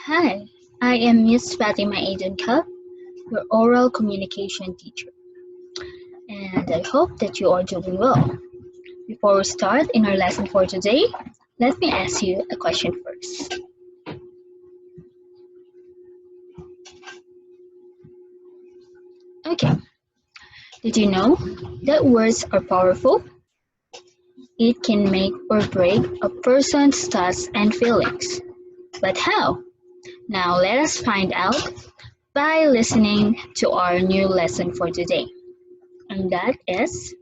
Hi, I am Miss Fatima Aiden Cup, your oral communication teacher, and I hope that you are doing well. Before we start in our lesson for today, let me ask you a question first. Okay, did you know that words are powerful? It can make or break a person's thoughts and feelings. But how? Now let us find out by listening to our new lesson for today. And that is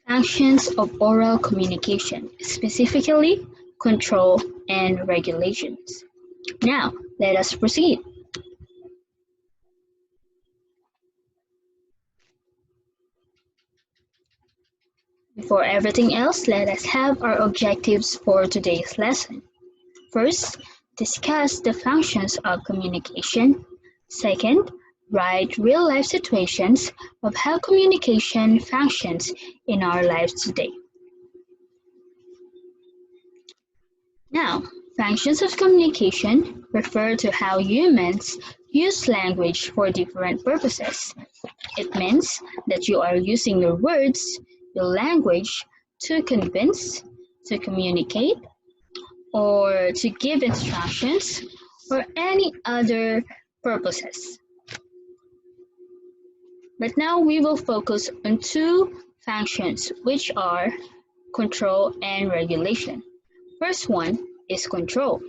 functions of oral communication, specifically control and regulations. Now, let us proceed. Before everything else, let us have our objectives for today's lesson. First, discuss the functions of communication. Second, write real-life situations of how communication functions in our lives today. Now, functions of communication refer to how humans use language for different purposes. It means that you are using your words, your language, to convince, to communicate, or to give instructions, or any other purposes. But now we will focus on two functions, which are control and regulation. First one is control.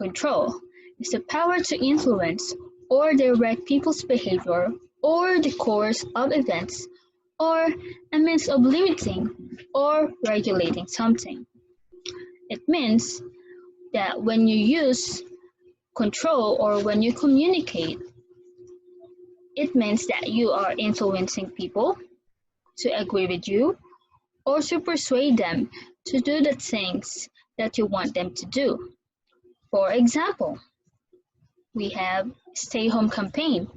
Control is the power to influence or direct people's behavior or the course of events or a means of limiting or regulating something. It means that when you use control or when you communicate, it means that you are influencing people to agree with you or to persuade them to do the things that you want them to do. For example, we have stay home campaign.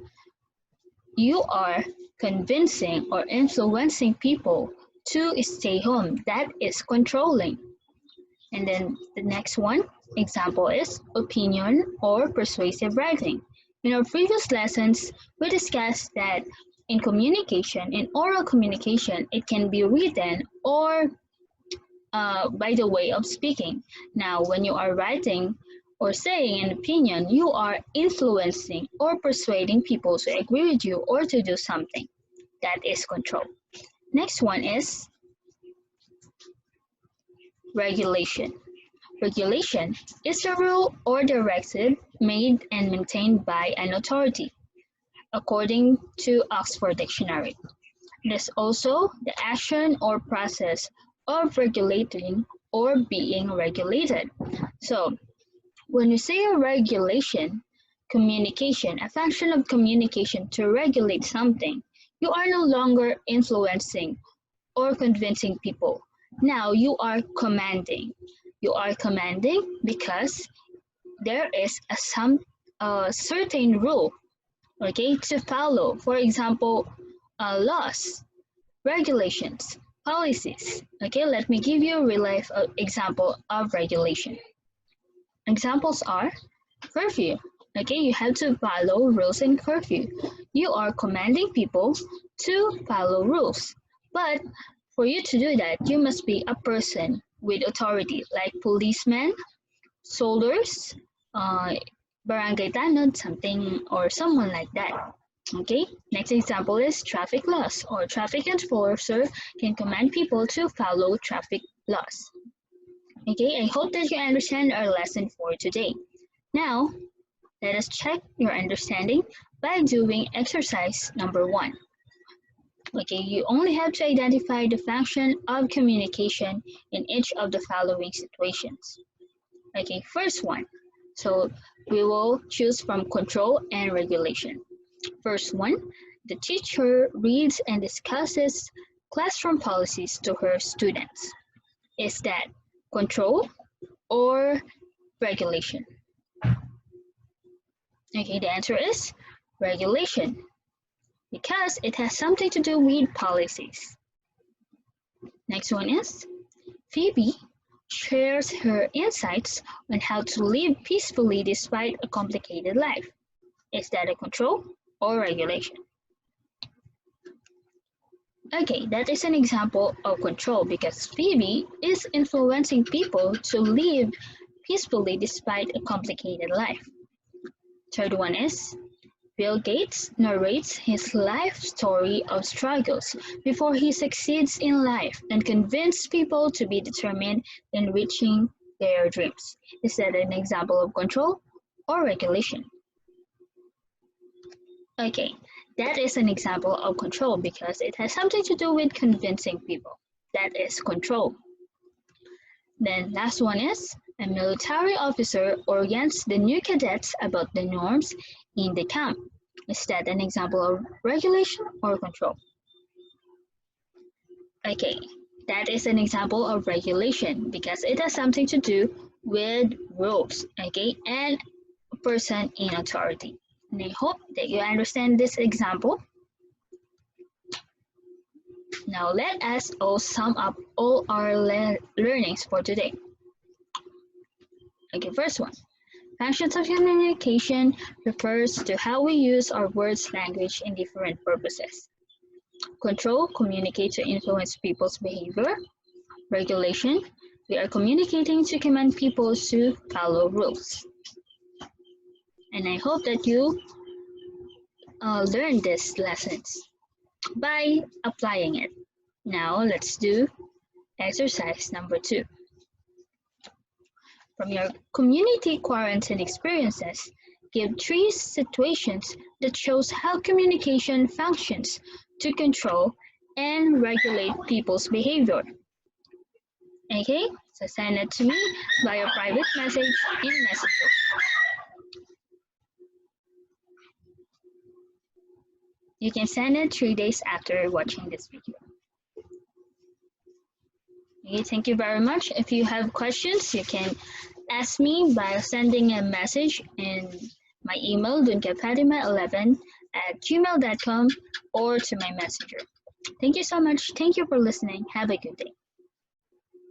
You are convincing or influencing people to stay home. That is controlling. And then the next one, example is opinion or persuasive writing. In our previous lessons, we discussed that in communication, in oral communication, it can be written or by the way of speaking. Now, when you are writing or saying an opinion, you are influencing or persuading people to agree with you or to do something. That is control. Next one is regulation. Regulation is a rule or directive made and maintained by an authority, according to Oxford Dictionary. It is also the action or process of regulating or being regulated. So, when you say a regulation, communication, a function of communication to regulate something, you are no longer influencing or convincing people. Now you are commanding. You are commanding because there is a certain rule, okay, to follow. For example, laws, regulations, policies. Okay, let me give you a real life example of regulation. Examples are curfew. Okay, you have to follow rules in curfew. You are commanding people to follow rules. But for you to do that, you must be a person with authority, like policemen, soldiers, uh, barangay tanod, something or someone like that. Okay, next example is traffic laws, or traffic enforcer can command people to follow traffic laws. Okay, I hope that you understand our lesson for today. Now, let us check your understanding by doing exercise number 1. Okay, you only have to identify the function of communication in each of the following situations. Okay, first one. So we will choose from control and regulation. First one, the teacher reads and discusses classroom policies to her students. Is that control or regulation? Okay, the answer is regulation because it has something to do with policies. Next one is Phoebe shares her insights on how to live peacefully despite a complicated life. Is that a control or regulation? Okay, that is an example of control because Phoebe is influencing people to live peacefully despite a complicated life. Third one is Bill Gates narrates his life story of struggles before he succeeds in life and convinces people to be determined in reaching their dreams. Is that an example of control or regulation? Okay, that is an example of control because it has something to do with convincing people. That is control. Then last one is a military officer orients the new cadets about the norms in the camp. Is that an example of regulation or control? Okay, that is an example of regulation because it has something to do with rules, okay, and a person in authority. And I hope that you understand this example. Now let us all sum up all our learnings for today. Okay, first one. Functions of communication refers to how we use our words language in different purposes. Control, communicate to influence people's behavior. Regulation, we are communicating to command people to follow rules. And I hope that you learn these lessons by applying it. Now let's do exercise number 2. From your community quarantine experiences, give 3 situations that shows how communication functions to control and regulate people's behavior. Okay, so send it to me via private message in Messenger. You can send it 3 days after watching this video. Okay, thank you very much. If you have questions, you can ask me by sending a message in my email, dunkafatima11@gmail.com, or to my messenger. Thank you so much. Thank you for listening. Have a good day.